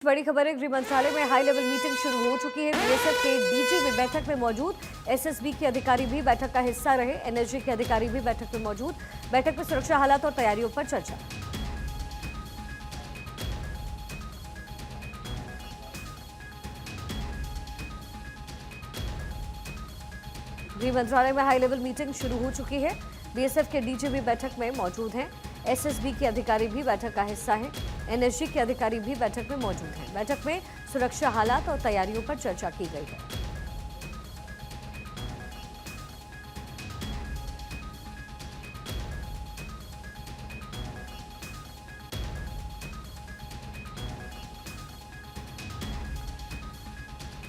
बड़ी खबर है, गृह मंत्रालय में हाई लेवल मीटिंग शुरू हो चुकी है। बीएसएफ के डीजी भी बैठक में मौजूद, एसएसबी के अधिकारी भी बैठक का हिस्सा रहे, एनएसजी के अधिकारी भी बैठक में मौजूद। बैठक में सुरक्षा हालात और तैयारियों पर चर्चा। गृह मंत्रालय में हाई लेवल मीटिंग शुरू हो चुकी है। बीएसएफ के डीजी भी बैठक में मौजूद हैं, एसएसबी के अधिकारी भी बैठक का हिस्सा हैं, एनएसजी के अधिकारी भी बैठक में मौजूद हैं। बैठक में सुरक्षा हालात और तैयारियों पर चर्चा की गई है।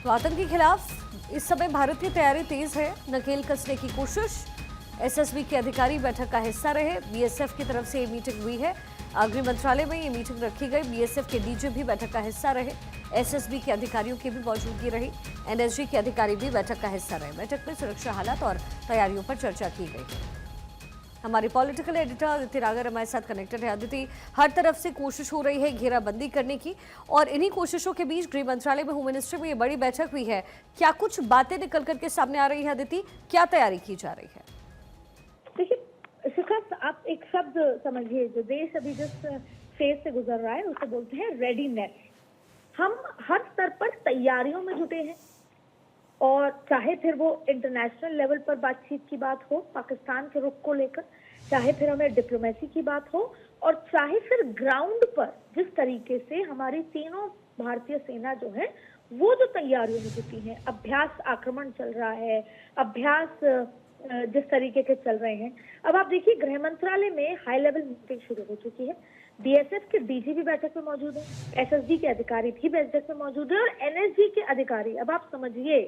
तो आतंक के खिलाफ इस समय भारत की तैयारी तेज है, नकेल कसने की कोशिश। एसएसबी के अधिकारी बैठक का हिस्सा रहे, बीएसएफ की तरफ से ये मीटिंग हुई है। गृह मंत्रालय में ये मीटिंग रखी गई। बीएसएफ के डीजी भी बैठक का हिस्सा रहे, एसएसबी के अधिकारियों की भी मौजूदगी रही, एनएसजी के अधिकारी भी बैठक का हिस्सा रहे। बैठक में सुरक्षा हालात और तैयारियों पर चर्चा की गई है। हमारे पॉलिटिकल एडिटर अदिति रागर हमारे साथ कनेक्टेड है। अदिति, हर तरफ से कोशिश हो रही है घेराबंदी करने की, और इन्हीं कोशिशों के बीच गृह मंत्रालय में होम मिनिस्ट्री में ये बड़ी बैठक हुई है। क्या कुछ बातें निकल करके सामने आ रही है अदिति, क्या तैयारी की जा रही है? देखिए शिखा, आप एक शब्द समझिए, जो देश अभी जिस फेज से गुजर रहा है उसे बोलते हैं रेडीनेस। हम हर स्तर पर तैयारियों में जुटे हैं, और चाहे फिर वो इंटरनेशनल लेवल पर बातचीत की बात हो पाकिस्तान के रुख को लेकर, चाहे फिर हमें डिप्लोमेसी की बात हो, और चाहे फिर ग्राउंड पर जिस तरीके से हमारी तीनों भारतीय सेना जो है वो जो तैयारियों में जुटी है, अभ्यास आक्रमण चल रहा है, अभ्यास जिस तरीके के चल रहे हैं। अब आप देखिए, गृह मंत्रालय में हाई लेवल मीटिंग शुरू हो चुकी है। बीएसएफ के डीजी भी बैठक में मौजूद है, एसएसबी के अधिकारी भी बैठक में मौजूद है, और एनएसजी के अधिकारी। अब आप समझिए,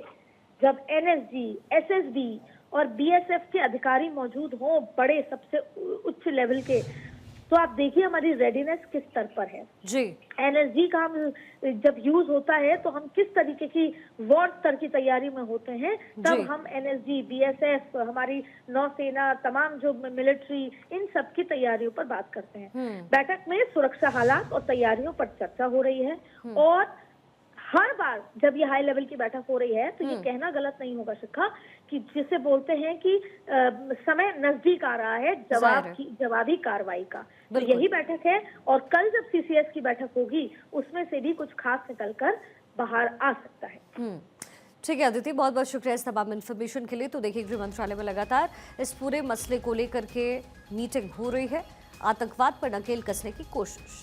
जब एनएसजी, एसएसबी और बीएसएफ के अधिकारी मौजूद हों, बड़े सबसे उच्च लेवल के, तो आप देखिए हमारी रेडीनेस किस स्तर पर है जी। एनएसजी का हम जब यूज होता है तो हम किस तरीके की वॉर स्तर की तैयारी में होते हैं, तब हम एनएसजी, बीएसएफ, हमारी नौसेना, तमाम जो मिलिट्री, इन सब की तैयारियों पर बात करते हैं। बैठक में सुरक्षा हालात और तैयारियों पर चर्चा हो रही है, और हर बार जब ये हाई लेवल की बैठक हो रही है तो ये कहना गलत नहीं होगा शिखा, कि जिसे बोलते हैं कि समय नजदीक आ रहा है जवाबी कार्रवाई का। तो यही बैठक है, और कल जब सीसीएस की बैठक होगी उसमें से भी कुछ खास निकलकर बाहर आ सकता है। ठीक है अदिति, बहुत बहुत शुक्रिया इस तमाम इन्फॉर्मेशन के लिए। तो देखिए, गृह मंत्रालय में लगातार इस पूरे मसले को लेकर के मीटिंग हो रही है, आतंकवाद पर नकेल कसने की कोशिश।